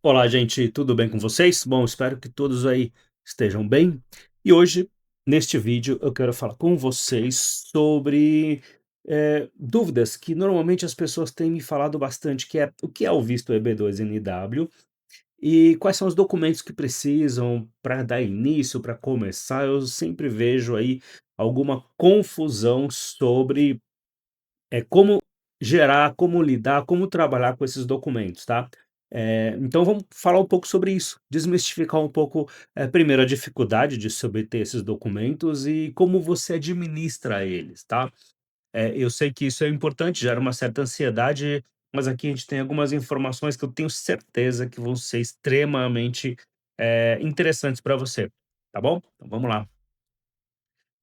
Olá, gente, tudo bem com vocês? Bom, espero que todos aí estejam bem. E hoje, neste vídeo, eu quero falar com vocês sobre dúvidas que normalmente as pessoas têm me falado bastante, que é o que é o visto EB2NW e quais são os documentos que precisam para dar início, para começar. Eu sempre vejo aí alguma confusão sobre como gerar, como lidar, como trabalhar com esses documentos, tá. Então vamos falar um pouco sobre isso, desmistificar um pouco, primeiro a dificuldade de se obter esses documentos e como você administra eles, tá. Eu sei que isso é importante, gera uma certa ansiedade, mas aqui a gente tem algumas informações que eu tenho certeza que vão ser extremamente, interessantes para você, tá bom? Então vamos lá.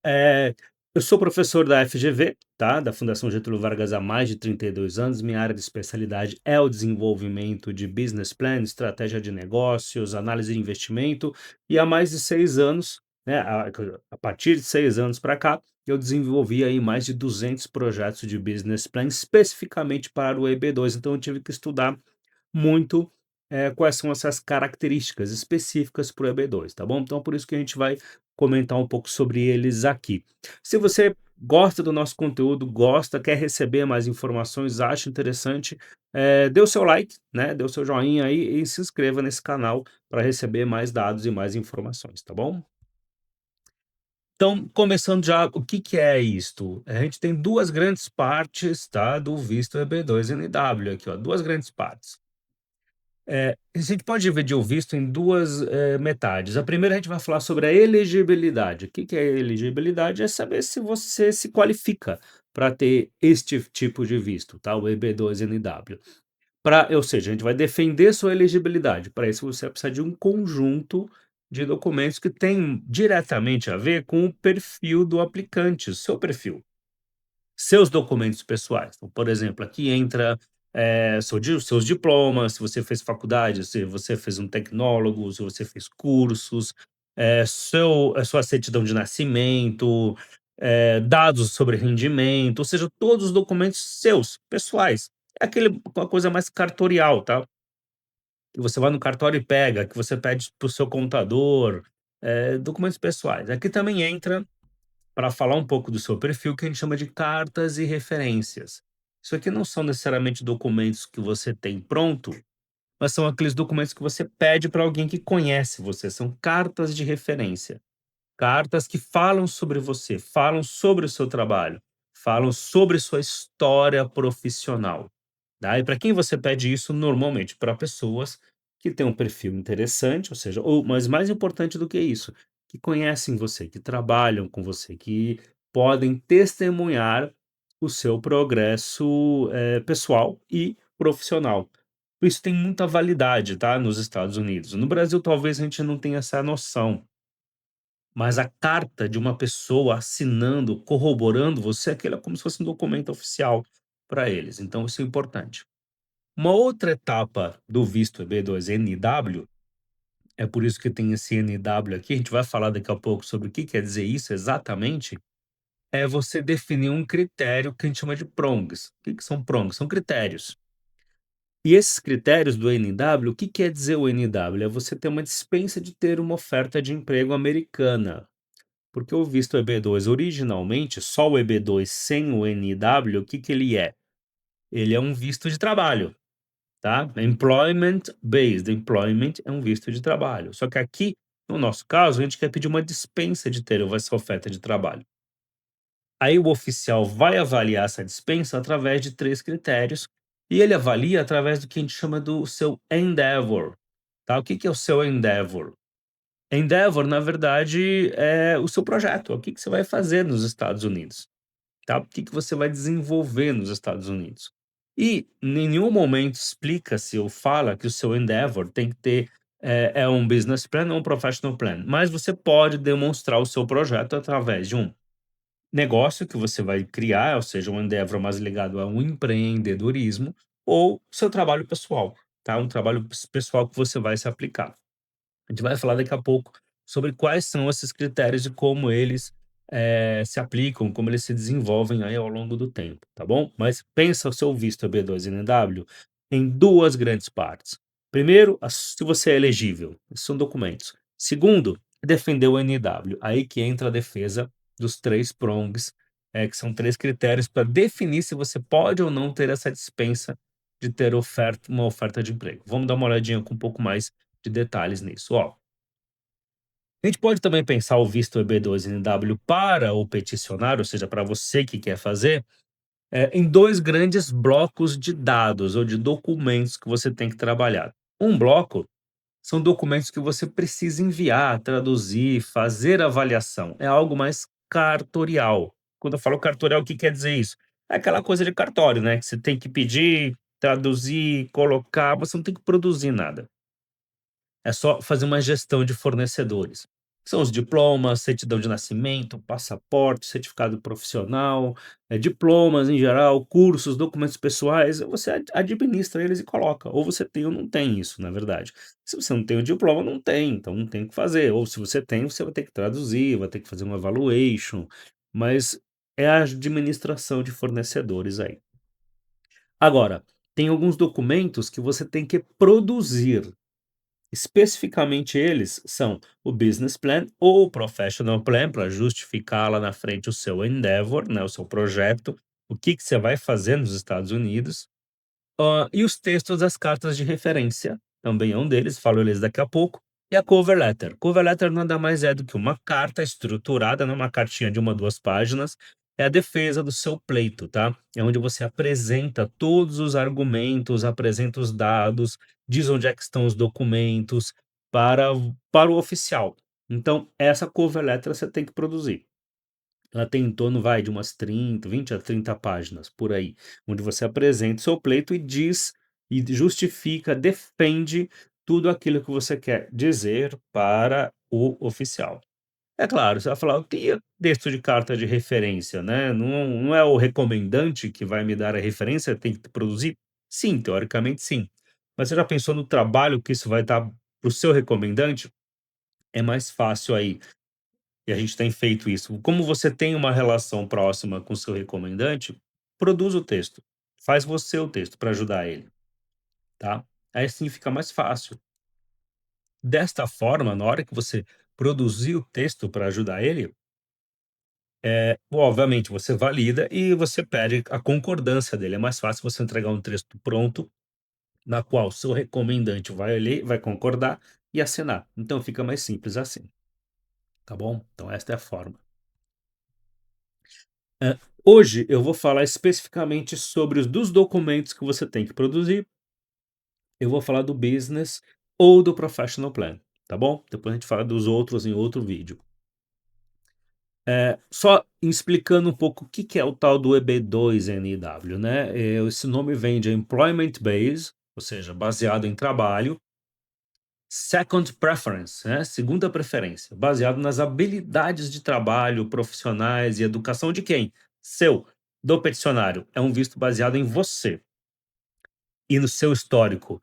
Eh, eu sou professor da FGV, tá, da Fundação Getúlio Vargas há mais de 32 anos. Minha área de especialidade é o desenvolvimento de business plan, estratégia de negócios, análise de investimento, e há mais de 6 anos, né, a partir de 6 anos para cá, eu desenvolvi aí mais de 200 projetos de business plan especificamente para o EB2, então eu tive que estudar muito, quais são essas características específicas para o EB2, tá bom? Então por isso que a gente vai comentar um pouco sobre eles aqui. Se você gosta do nosso conteúdo, gosta, quer receber mais informações, acha interessante, dê o seu like, né, dê o seu joinha aí e se inscreva nesse canal para receber mais dados e mais informações, tá bom? Então, começando já, o que que é isto? A gente tem 2 grandes partes, tá, do visto EB2NW aqui, ó, 2 grandes partes. A gente pode dividir o visto em 2 metades. A primeira a gente vai falar sobre a elegibilidade. O que que é elegibilidade? É saber se você se qualifica para ter este tipo de visto, tá, o EB2NW. Ou seja, a gente vai defender sua elegibilidade. Para isso você vai precisar de um conjunto de documentos que tem diretamente a ver com o perfil do aplicante, o seu perfil. Seus documentos pessoais. Então, por exemplo, aqui entra, seus diplomas, se você fez faculdade, se você fez um tecnólogo, se você fez cursos, a sua certidão de nascimento, dados sobre rendimento, ou seja, todos os documentos seus, pessoais. É uma coisa mais cartorial, tá, que você vai no cartório e pega, que você pede para o seu contador, documentos pessoais. Aqui também entra para falar um pouco do seu perfil, que a gente chama de cartas e referências. Isso aqui não são necessariamente documentos que você tem pronto, mas são aqueles documentos que você pede para alguém que conhece você, são cartas de referência. Cartas que falam sobre você, falam sobre o seu trabalho, falam sobre sua história profissional. Tá? E para quem você pede isso? Normalmente para pessoas que têm um perfil interessante, ou seja, mas mais importante do que isso, que conhecem você, que trabalham com você, que podem testemunhar o seu progresso pessoal e profissional. Isso tem muita validade, tá? Nos Estados Unidos. No Brasil, talvez a gente não tenha essa noção, mas a carta de uma pessoa assinando, corroborando você, aquilo é como se fosse um documento oficial para eles, então isso é importante. Uma outra etapa do visto EB2NW, é por isso que tem esse NW aqui, a gente vai falar daqui a pouco sobre o que quer dizer isso exatamente, é você definir um critério que a gente chama de prongs. O que que são prongs? São critérios. E esses critérios do NW, o que quer dizer o NW? É você ter uma dispensa de ter uma oferta de emprego americana. Porque o visto EB2 originalmente, só o EB2 sem o NW, o que que ele é? Ele é um visto de trabalho, tá? Employment based, employment é um visto de trabalho. Só que aqui, no nosso caso, a gente quer pedir uma dispensa de ter essa oferta de trabalho. Aí o oficial vai avaliar essa dispensa através de 3 critérios, e ele avalia através do que a gente chama do seu endeavor, tá? O que que é o seu endeavor? Endeavor, na verdade, é o seu projeto, é o que que você vai fazer nos Estados Unidos, tá? O que que você vai desenvolver nos Estados Unidos. E em nenhum momento explica-se ou fala que o seu endeavor tem que ter, um business plan ou um professional plan, mas você pode demonstrar o seu projeto através de um negócio que você vai criar, ou seja, um endeavor mais ligado a um empreendedorismo, ou seu trabalho pessoal, tá? Um trabalho pessoal que você vai se aplicar. A gente vai falar daqui a pouco sobre quais são esses critérios e como eles, se aplicam, como eles se desenvolvem aí ao longo do tempo, tá bom? Mas pensa o seu visto B2NW em 2 grandes partes. Primeiro, se você é elegível, esses são documentos. Segundo, defender o NW, aí que entra a defesa dos 3 prongs, que são 3 critérios para definir se você pode ou não ter essa dispensa de ter uma oferta de emprego. Vamos dar uma olhadinha com um pouco mais de detalhes nisso, ó. A gente pode também pensar o visto EB2NW para o peticionário, ou seja, para você que quer fazer, em 2 grandes blocos de dados ou de documentos que você tem que trabalhar. Um bloco são documentos que você precisa enviar, traduzir, fazer avaliação. É algo mais cartorial. Quando eu falo cartorial, o que quer dizer isso? É aquela coisa de cartório, né? Que você tem que pedir, traduzir, colocar, você não tem que produzir nada. É só fazer uma gestão de fornecedores. São os diplomas, certidão de nascimento, passaporte, certificado profissional, diplomas em geral, cursos, documentos pessoais, você administra eles e coloca. Ou você tem ou não tem isso, na verdade. Se você não tem o diploma, não tem, então não tem o que fazer. Ou se você tem, você vai ter que traduzir, vai ter que fazer um evaluation, mas é a administração de fornecedores aí. Agora, tem alguns documentos que você tem que produzir. Especificamente eles são o Business Plan ou o Professional Plan, para justificar lá na frente o seu endeavor, né, o seu projeto, o que que você vai fazer nos Estados Unidos. E os textos das cartas de referência, também é um deles, falo eles daqui a pouco. E a cover letter. Cover letter nada mais é do que uma carta estruturada, numa cartinha de 1, 2 páginas, é a defesa do seu pleito, tá? É onde você apresenta todos os argumentos, apresenta os dados, diz onde é que estão os documentos para o oficial. Então, essa cover letter você tem que produzir. Ela tem em torno, vai, de umas 20 a 30 páginas, por aí, onde você apresenta o seu pleito e diz e justifica, defende tudo aquilo que você quer dizer para o oficial. É claro, você vai falar: "Eu tenho texto de carta de referência, né, não é o recomendante que vai me dar a referência, tem que produzir?" Sim, teoricamente sim. Mas você já pensou no trabalho que isso vai dar para o seu recomendante? É mais fácil aí e a gente tem feito isso. Como você tem uma relação próxima com o seu recomendante, produz o texto. Faz você o texto para ajudar ele, tá? Aí sim fica mais fácil. Desta forma, na hora que você produzir o texto para ajudar ele, obviamente você valida e você pede a concordância dele. É mais fácil você entregar um texto pronto, na qual o seu recomendante vai ler, vai concordar e assinar. Então fica mais simples assim, tá bom? Então esta é a forma. Hoje eu vou falar especificamente sobre os dos documentos que você tem que produzir, eu vou falar do business ou do professional plan, tá bom? Depois a gente fala dos outros em outro vídeo. Só explicando um pouco o que que é o tal do EB2NW, né, esse nome vem de employment base, ou seja, baseado em trabalho, second preference, né, segunda preferência, baseado nas habilidades de trabalho, profissionais e educação de quem? Seu, do peticionário. É um visto baseado em você e no seu histórico,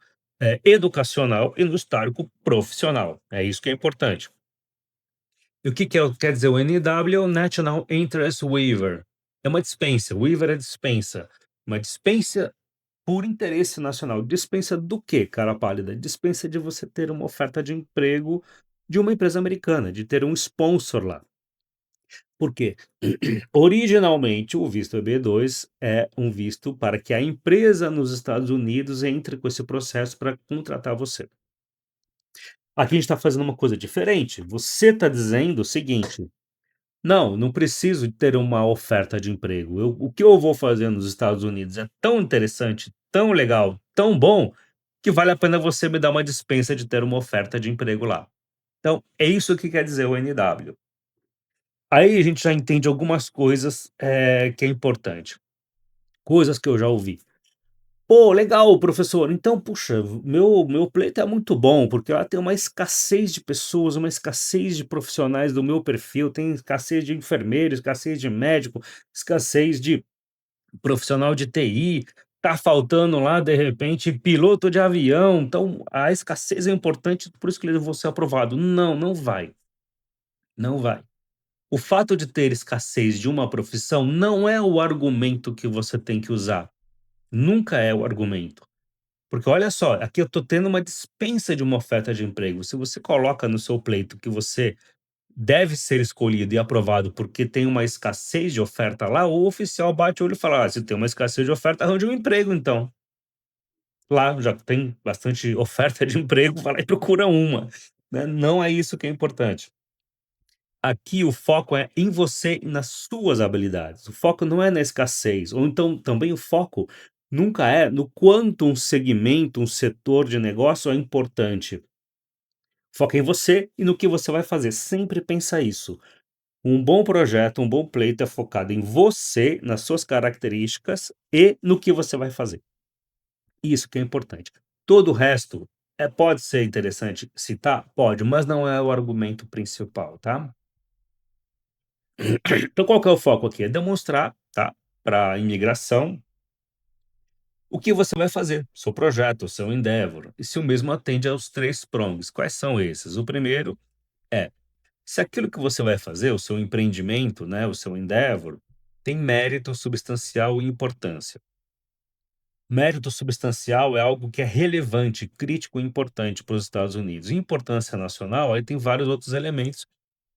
educacional e no histórico profissional. É isso que é importante. E o que que quer dizer o NW? National Interest Waiver. É uma dispensa, waiver é dispensa. Uma dispensa por interesse nacional. Dispensa do quê, cara pálida? Dispensa de você ter uma oferta de emprego de uma empresa americana, de ter um sponsor lá. Por quê? Originalmente, o visto EB2 é um visto para que a empresa nos Estados Unidos entre com esse processo para contratar você. Aqui a gente está fazendo uma coisa diferente. Você está dizendo o seguinte: não, não preciso ter uma oferta de emprego. O que eu vou fazer nos Estados Unidos é tão interessante, tão legal, tão bom, que vale a pena você me dar uma dispensa de ter uma oferta de emprego lá. Então, é isso que quer dizer o NW. Aí a gente já entende algumas coisas, que é importante. Coisas que eu já ouvi. "Pô, legal, professor. Então, puxa, meu pleito é muito bom, porque lá tem uma escassez de pessoas, uma escassez de profissionais do meu perfil, tem escassez de enfermeiro, escassez de médico, escassez de profissional de TI, tá faltando lá, de repente, piloto de avião, então a escassez é importante, por isso que ele vou ser aprovado". Não, não vai, não vai. O fato de ter escassez de uma profissão não é o argumento que você tem que usar, nunca é o argumento. Porque olha só, aqui eu estou tendo uma dispensa de uma oferta de emprego. Se você coloca no seu pleito que você deve ser escolhido e aprovado porque tem uma escassez de oferta lá, o oficial bate o olho e fala: "Ah, se tem uma escassez de oferta, arranje um emprego então". Lá já tem bastante oferta de emprego, vai lá e procura uma, né. Não é isso que é importante. Aqui o foco é em você e nas suas habilidades. O foco não é na escassez, ou então também o foco nunca é no quanto um segmento, um setor de negócio é importante. Foca em você e no que você vai fazer. Sempre pensa isso. Um bom projeto, um bom pleito é focado em você, nas suas características e no que você vai fazer. Isso que é importante. Todo o resto pode ser interessante citar? Pode, mas não é o argumento principal, tá? Então qual que é o foco aqui? É demonstrar, tá, para a imigração o que você vai fazer, seu projeto, o seu endeavor, e se o mesmo atende aos 3 prongs. Quais são esses? O primeiro é, se aquilo que você vai fazer, o seu empreendimento, né, o seu endeavor, tem mérito substancial e importância. Mérito substancial é algo que é relevante, crítico e importante para os Estados Unidos. E importância nacional, aí tem vários outros elementos,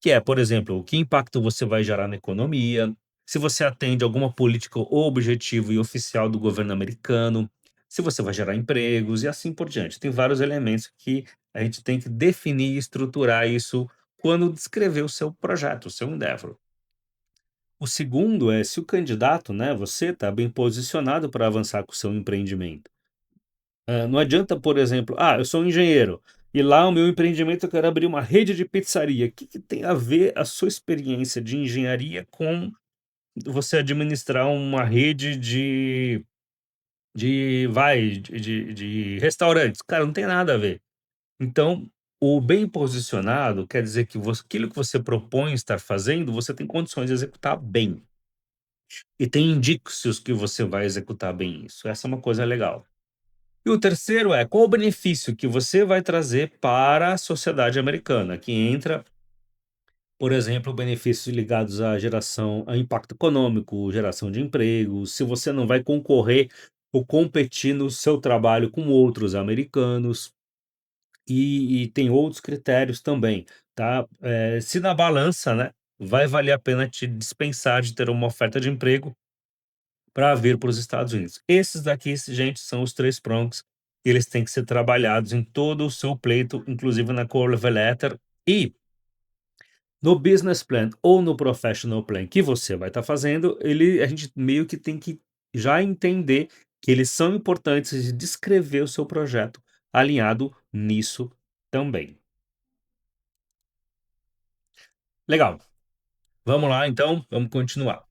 que é, por exemplo, o que impacto você vai gerar na economia, se você atende alguma política ou objetivo e oficial do governo americano, se você vai gerar empregos e assim por diante. Tem vários elementos que a gente tem que definir e estruturar isso quando descrever o seu projeto, o seu endeavor. O segundo é se o candidato, né, você está bem posicionado para avançar com o seu empreendimento. Não adianta, por exemplo, eu sou um engenheiro e lá o meu empreendimento eu quero abrir uma rede de pizzaria. O que que tem a ver a sua experiência de engenharia com você administrar uma rede de restaurantes? Cara, não tem nada a ver. Então, o bem posicionado quer dizer que aquilo que você propõe estar fazendo, você tem condições de executar bem. E tem indícios que você vai executar bem isso. Essa é uma coisa legal. E o terceiro é qual o benefício que você vai trazer para a sociedade americana, que entra, por exemplo, benefícios ligados à geração, a impacto econômico, geração de empregos, se você não vai concorrer ou competir no seu trabalho com outros americanos, e tem outros critérios também, tá? Se na balança, né, vai valer a pena te dispensar de ter uma oferta de emprego para vir para os Estados Unidos. Esses daqui, gente, são os 3 prontos, eles têm que ser trabalhados em todo o seu pleito, inclusive na cover letter e no business plan ou no professional plan que você vai estar fazendo, a gente meio que tem que já entender que eles são importantes e descrever o seu projeto alinhado nisso também. Legal, vamos lá então, vamos continuar.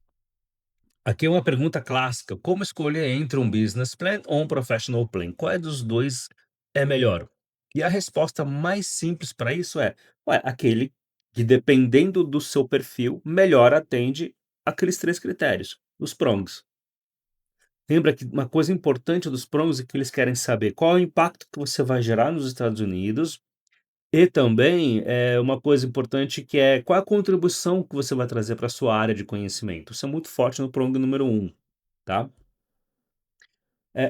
Aqui é uma pergunta clássica: como escolher entre um business plan ou um professional plan? Qual é dos 2 é melhor? E a resposta mais simples para isso é: ué, aquele que dependendo do seu perfil, melhor atende aqueles 3 critérios, os prongs. Lembra que uma coisa importante dos prongs é que eles querem saber qual é o impacto que você vai gerar nos Estados Unidos e também, uma coisa importante que é qual a contribuição que você vai trazer para a sua área de conhecimento. Isso é muito forte no prong número um, tá?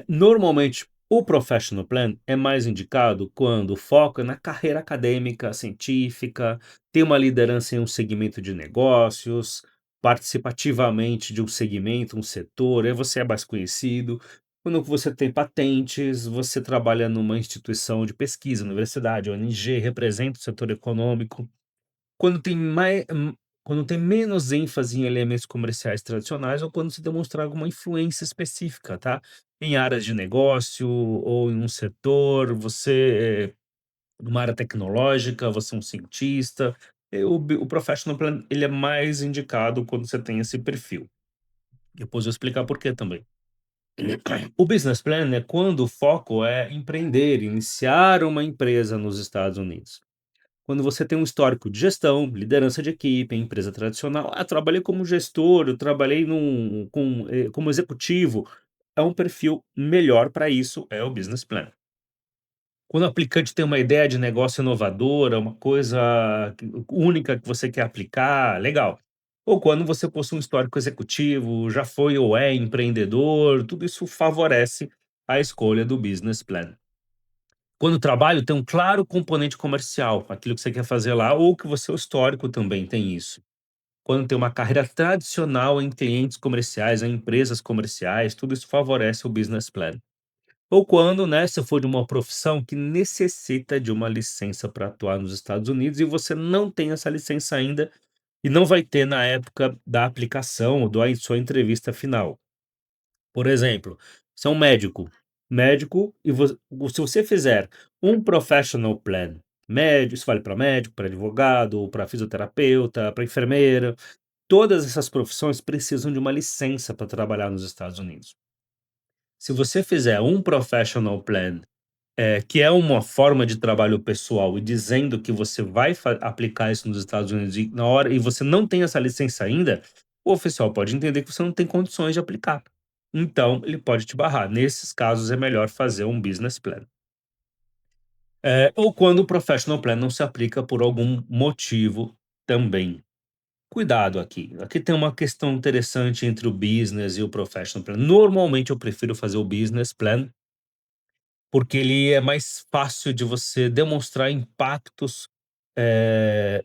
Normalmente, o professional plan é mais indicado quando o foco é na carreira acadêmica, científica, tem uma liderança em um segmento de negócios, participativamente de um segmento, um setor, aí você é mais conhecido. Quando você tem patentes, você trabalha numa instituição de pesquisa, universidade, ONG, representa o setor econômico. Quando tem quando tem menos ênfase em elementos comerciais tradicionais ou quando se demonstrar alguma influência específica, tá? Em áreas de negócio ou em um setor, você numa área tecnológica, você é um cientista, o professional plan, ele é mais indicado quando você tem esse perfil. Depois eu vou explicar por quê também. O business plan é quando o foco é empreender, iniciar uma empresa nos Estados Unidos. Quando você tem um histórico de gestão, liderança de equipe, em empresa tradicional, trabalhei como gestor, eu trabalhei como executivo, é um perfil melhor para isso, é o business plan. Quando o aplicante tem uma ideia de negócio inovadora, uma coisa única que você quer aplicar, legal. Ou quando você possui um histórico executivo, já foi ou é empreendedor, tudo isso favorece a escolha do business plan. Quando o trabalho tem um claro componente comercial, aquilo que você quer fazer lá, ou que você, o histórico também tem isso. Quando tem uma carreira tradicional em clientes comerciais, em empresas comerciais, tudo isso favorece o business plan. Ou quando, né, se for de uma profissão que necessita de uma licença para atuar nos Estados Unidos e você não tem essa licença ainda e não vai ter na época da aplicação ou da sua entrevista final. Por exemplo, você é um médico e se você fizer um professional plan, médico, isso vale para médico, para advogado, para fisioterapeuta, para enfermeira, todas essas profissões precisam de uma licença para trabalhar nos Estados Unidos. Se você fizer um professional plan, que é uma forma de trabalho pessoal e dizendo que você vai aplicar isso nos Estados Unidos e na hora e você não tem essa licença ainda, o oficial pode entender que você não tem condições de aplicar. Então, ele pode te barrar. Nesses casos, é melhor fazer um business plan. Ou quando o professional plan não se aplica por algum motivo também. Cuidado aqui. Aqui tem uma questão interessante entre o business e o professional plan. Normalmente, eu prefiro fazer o business plan porque ele é mais fácil de você demonstrar impactos,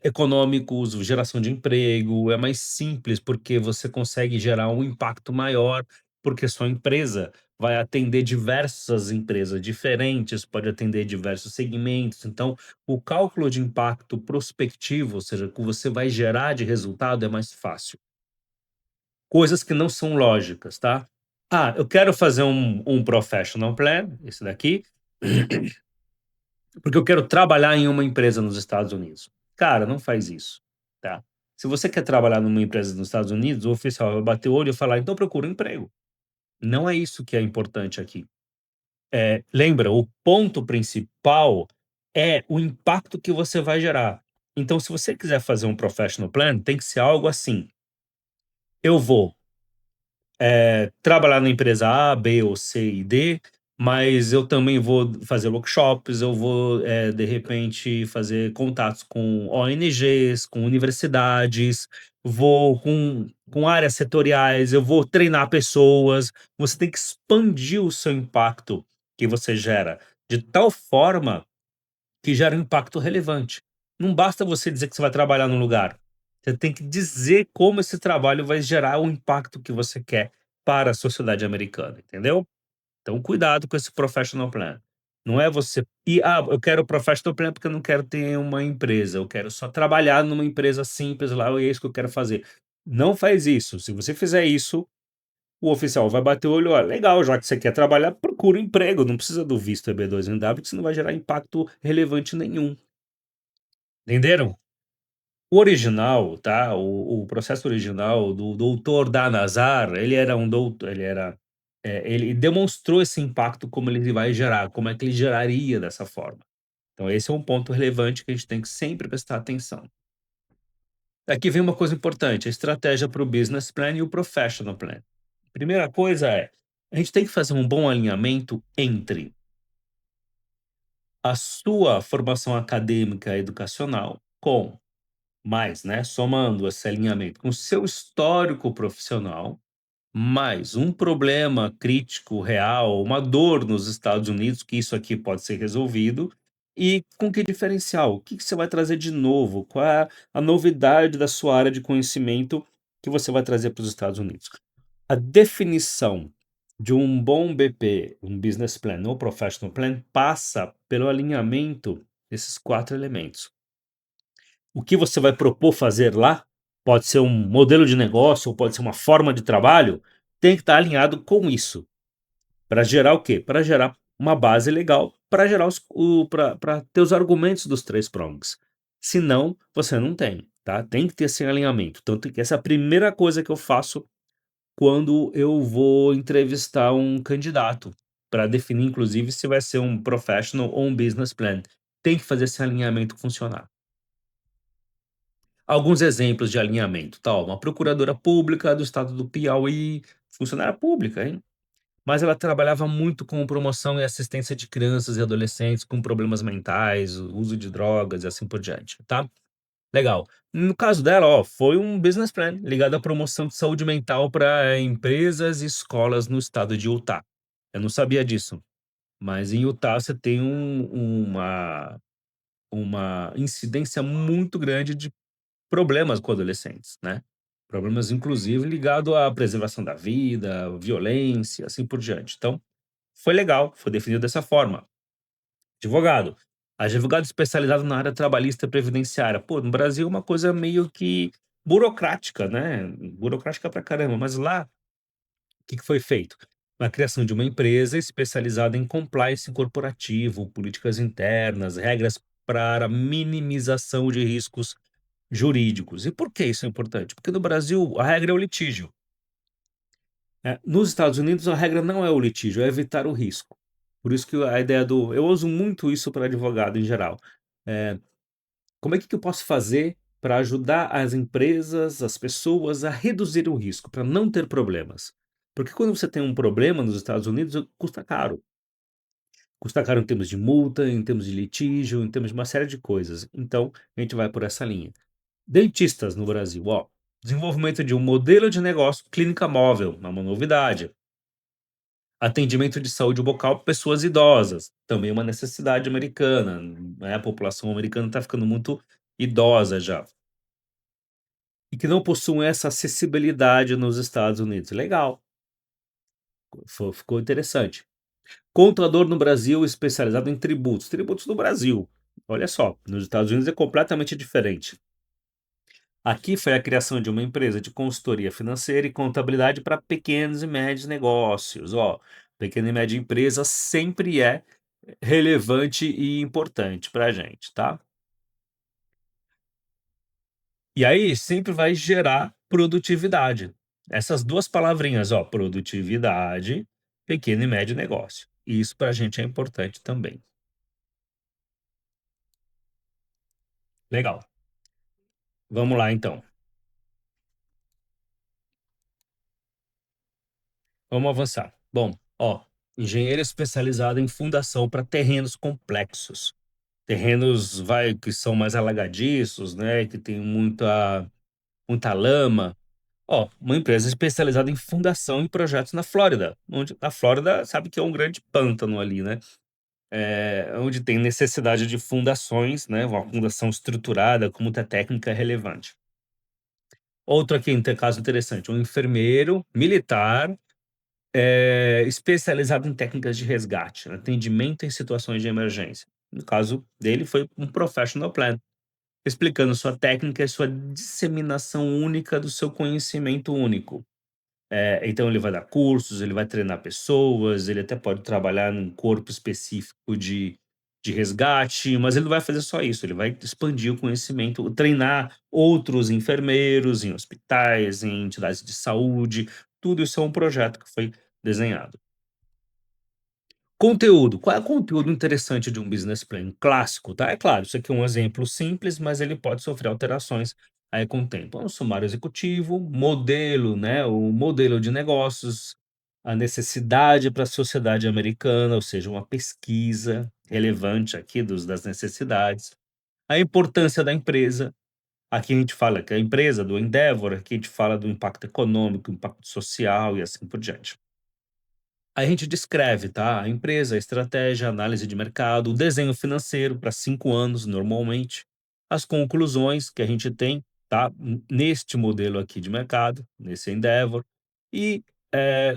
econômicos, geração de emprego, é mais simples, porque você consegue gerar um impacto maior, porque sua empresa vai atender diversas empresas diferentes, pode atender diversos segmentos, então o cálculo de impacto prospectivo, ou seja, o que você vai gerar de resultado é mais fácil. Coisas que não são lógicas, tá? Ah, eu quero fazer um professional plan, esse daqui, porque eu quero trabalhar em uma empresa nos Estados Unidos. Cara, não faz isso, tá? Se você quer trabalhar numa empresa nos Estados Unidos, o oficial vai bater o olho e falar: "Então procura um emprego". Não é isso que é importante aqui. Lembra, o ponto principal é o impacto que você vai gerar. Então, se você quiser fazer um professional plan, tem que ser algo assim: "Eu vou trabalhar na empresa A, B ou C e D, mas eu também vou fazer workshops, eu vou, de repente, fazer contatos com ONGs, com universidades, vou com áreas setoriais, eu vou treinar pessoas". Você tem que expandir o seu impacto que você gera, de tal forma que gera um impacto relevante. Não basta você dizer que você vai trabalhar num lugar. Você tem que dizer como esse trabalho vai gerar o impacto que você quer para a sociedade americana, entendeu? Então, cuidado com esse professional plan. Não é você eu quero professional plan porque eu não quero ter uma empresa, eu quero só trabalhar numa empresa simples lá, e é isso que eu quero fazer. Não faz isso. Se você fizer isso, o oficial vai bater o olho: "Ó, legal, já que você quer trabalhar, procura um emprego, não precisa do visto EB2NW, que isso não vai gerar impacto relevante nenhum". Entenderam? O original, tá, o processo original do doutor Danazar, ele era um doutor, ele demonstrou esse impacto como ele vai gerar, como é que ele geraria dessa forma. Então esse é um ponto relevante que a gente tem que sempre prestar atenção. Aqui vem uma coisa importante, a estratégia para o business plan e o professional plan. Primeira coisa é, a gente tem que fazer um bom alinhamento entre a sua formação acadêmica educacional com mais, né, somando esse alinhamento com o seu histórico profissional, mais um problema crítico real, uma dor nos Estados Unidos, que isso aqui pode ser resolvido, e com que diferencial? O que que você vai trazer de novo? Qual é a novidade da sua área de conhecimento que você vai trazer para os Estados Unidos? A definição de um bom BP, um business plan ou professional plan, passa pelo alinhamento desses 4 elementos. O que você vai propor fazer lá, pode ser um modelo de negócio ou pode ser uma forma de trabalho, tem que estar alinhado com isso. Para gerar o quê? Para gerar uma base legal, para gerar para ter os argumentos dos 3 prongs. Senão, você não tem, tá? Tem que ter esse alinhamento. Tanto que essa é a primeira coisa que eu faço quando eu vou entrevistar um candidato, para definir inclusive se vai ser um professional ou um business plan. Tem que fazer esse alinhamento funcionar. Alguns exemplos de alinhamento, tá, ó, uma procuradora pública do estado do Piauí, funcionária pública, hein, mas ela trabalhava muito com promoção e assistência de crianças e adolescentes com problemas mentais, o uso de drogas e assim por diante, tá. Legal. No caso dela, ó, foi um business plan ligado à promoção de saúde mental para empresas e escolas no estado de Utah. Eu não sabia disso, mas em Utah você tem uma incidência muito grande de problemas com adolescentes, né. Problemas inclusive ligado à preservação da vida, violência, assim por diante. Então, foi legal, foi definido dessa forma. Advogado. Advogado especializado na área trabalhista e previdenciária. Pô, no Brasil é uma coisa meio que burocrática, né, burocrática pra caramba, mas lá, o que que foi feito? A criação de uma empresa especializada em compliance corporativo, políticas internas, regras para minimização de riscos jurídicos. E por que isso é importante? Porque no Brasil a regra é o litígio. Nos Estados Unidos a regra não é o litígio, é evitar o risco. Por isso que a ideia do eu uso muito isso para advogado em geral. Eh, como é que eu posso fazer para ajudar as empresas, as pessoas a reduzir o risco, para não ter problemas? Porque quando você tem um problema nos Estados Unidos, custa caro. Custa caro em termos de multa, em termos de litígio, em termos de uma série de coisas. Então, a gente vai por essa linha. Dentistas no Brasil, ó, desenvolvimento de um modelo de negócio clínica móvel, é uma novidade. Atendimento de saúde bucal para pessoas idosas, também uma necessidade americana, né, a população americana está ficando muito idosa já. E que não possuem essa acessibilidade nos Estados Unidos. Legal, ficou interessante. Contador no Brasil especializado em tributos, tributos do Brasil. Olha só, nos Estados Unidos é completamente diferente. Aqui foi a criação de uma empresa de consultoria financeira e contabilidade para pequenos e médios negócios. Ó, pequena e média empresa sempre é relevante e importante para a gente, tá? E aí sempre vai gerar produtividade. Essas duas palavrinhas, ó, produtividade, pequeno e médio negócio. Isso para a gente é importante também. Legal. Vamos lá então. Vamos avançar. Bom, ó, engenheiro especializado em fundação para terrenos complexos. Terrenos vai que são mais alagadiços, né, que tem muita lama. Ó, uma empresa especializada em fundação e projetos na Flórida, onde a Flórida sabe que é um grande pântano ali, né, onde tem necessidade de fundações, né, uma fundação estruturada com muita técnica relevante. Outro aqui, caso interessante, um enfermeiro militar, especializado em técnicas de resgate, atendimento em situações de emergência. No caso dele foi um professional plan. Explicando sua técnica e sua disseminação única do seu conhecimento único. Então ele vai dar cursos, ele vai treinar pessoas, ele até pode trabalhar num corpo específico de resgate, mas ele não vai fazer só isso, ele vai expandir o conhecimento, treinar outros enfermeiros em hospitais, em entidades de saúde, tudo isso é um projeto que foi desenhado. Conteúdo. Qual é o conteúdo interessante de um business plan? Clássico, tá? É claro, isso aqui é um exemplo simples, mas ele pode sofrer alterações aí com o tempo. É um sumário executivo, modelo, né? O modelo de negócios, a necessidade para a sociedade americana, ou seja, uma pesquisa relevante aqui das necessidades, a importância da empresa. Aqui a gente fala que a empresa do Endeavor, aqui a gente fala do impacto econômico, impacto social e assim por diante. A gente descreve, tá? A empresa, a estratégia, a análise de mercado, o desenho financeiro para 5 anos, normalmente, as conclusões que a gente tem, tá? Neste modelo aqui de mercado, nesse Endeavor, e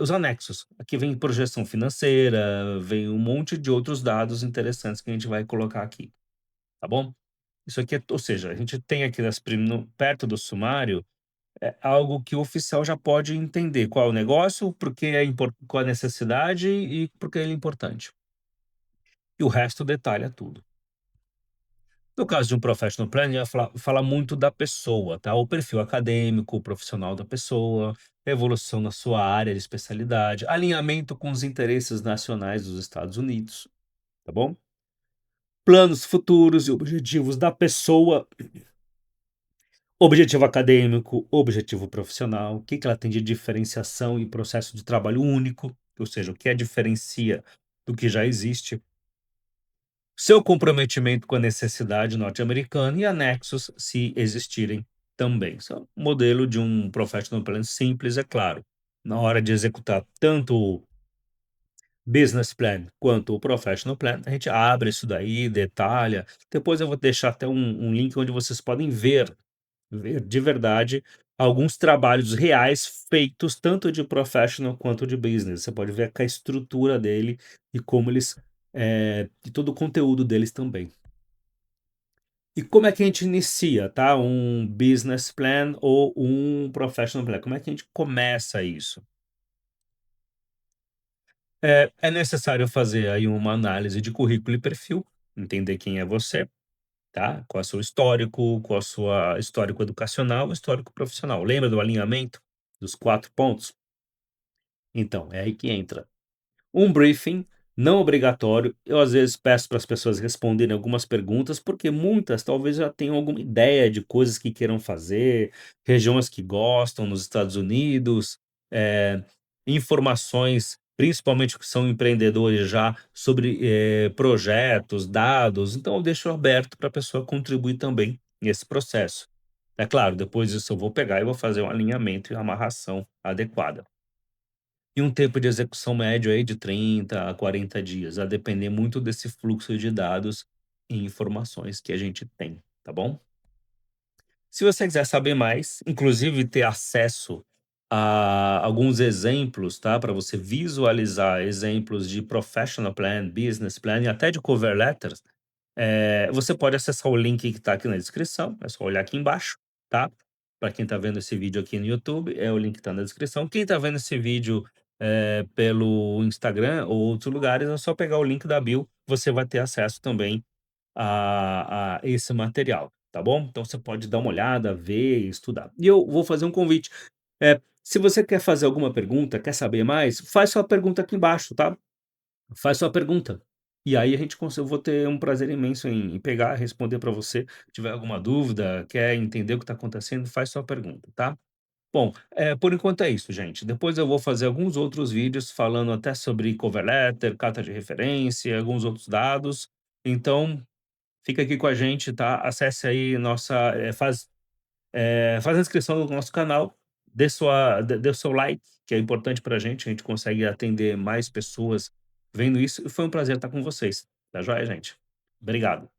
os anexos. Aqui vem projeção financeira, vem um monte de outros dados interessantes que a gente vai colocar aqui, tá bom? Isso aqui ou seja, a gente tem aqui perto do sumário é algo que o oficial já pode entender qual é o negócio, porque qual a necessidade e por que ele é importante. E o resto detalha tudo. No caso de um professional planning, vai fala muito da pessoa, tá? O perfil acadêmico, o profissional da pessoa, evolução na sua área de especialidade, alinhamento com os interesses nacionais dos Estados Unidos, tá bom? Planos futuros e objetivos da pessoa. Objetivo acadêmico, objetivo profissional, o que que ela tem de diferenciação e processo de trabalho único, ou seja, o que a diferencia do que já existe, seu comprometimento com a necessidade norte-americana e anexos, se existirem também. Isso é um modelo de um professional plan simples, é claro. Na hora de executar tanto business plan quanto o professional plan, a gente abre isso daí, detalha. Depois eu vou deixar até um link onde vocês podem ver de verdade alguns trabalhos reais feitos tanto de professional quanto de business. Você pode ver que a estrutura dele e como eles, e todo o conteúdo deles também. E como é que a gente inicia, tá, um business plan ou um professional plan? Como é que a gente começa isso? É necessário fazer aí uma análise de currículo e perfil, entender quem é você, tá, qual é o seu histórico, qual a sua histórico educacional, histórico profissional. Lembra do alinhamento dos 4 pontos? Então, é aí que entra. Um briefing não obrigatório, eu às vezes peço para as pessoas responderem algumas perguntas, porque muitas talvez já tenham alguma ideia de coisas que queiram fazer, regiões que gostam nos Estados Unidos, informações, principalmente que são empreendedores já, sobre, projetos, dados, então eu deixo aberto para a pessoa contribuir também nesse processo. É claro, depois disso eu vou pegar e vou fazer um alinhamento e amarração adequada. E um tempo de execução médio aí de 30 a 40 dias, a depender muito desse fluxo de dados e informações que a gente tem, tá bom? Se você quiser saber mais, inclusive ter acesso a alguns exemplos, tá, para você visualizar exemplos de professional plan, business plan e até de cover letters, você pode acessar o link que está aqui na descrição, é só olhar aqui embaixo, tá? Para quem está vendo esse vídeo aqui no YouTube, o link está na descrição. Quem está vendo esse vídeo, pelo Instagram ou outros lugares, é só pegar o link da bio, você vai ter acesso também a esse material, tá bom? Então você pode dar uma olhada, ver, estudar. E eu vou fazer um convite, se você quer fazer alguma pergunta, quer saber mais, faz sua pergunta aqui embaixo, tá? Faz sua pergunta. E aí a gente eu vou ter um prazer imenso em pegar, responder para você. Se tiver alguma dúvida, quer entender o que está acontecendo, faz sua pergunta, tá? Bom, por enquanto é isso, gente. Depois eu vou fazer alguns outros vídeos falando até sobre cover letter, carta de referência, alguns outros dados. Então, fica aqui com a gente, tá? Acesse aí nossa, faz a inscrição no nosso canal, dê o seu like, que é importante pra gente, a gente consegue atender mais pessoas vendo isso, e foi um prazer estar com vocês. Tá joia, gente? Obrigado.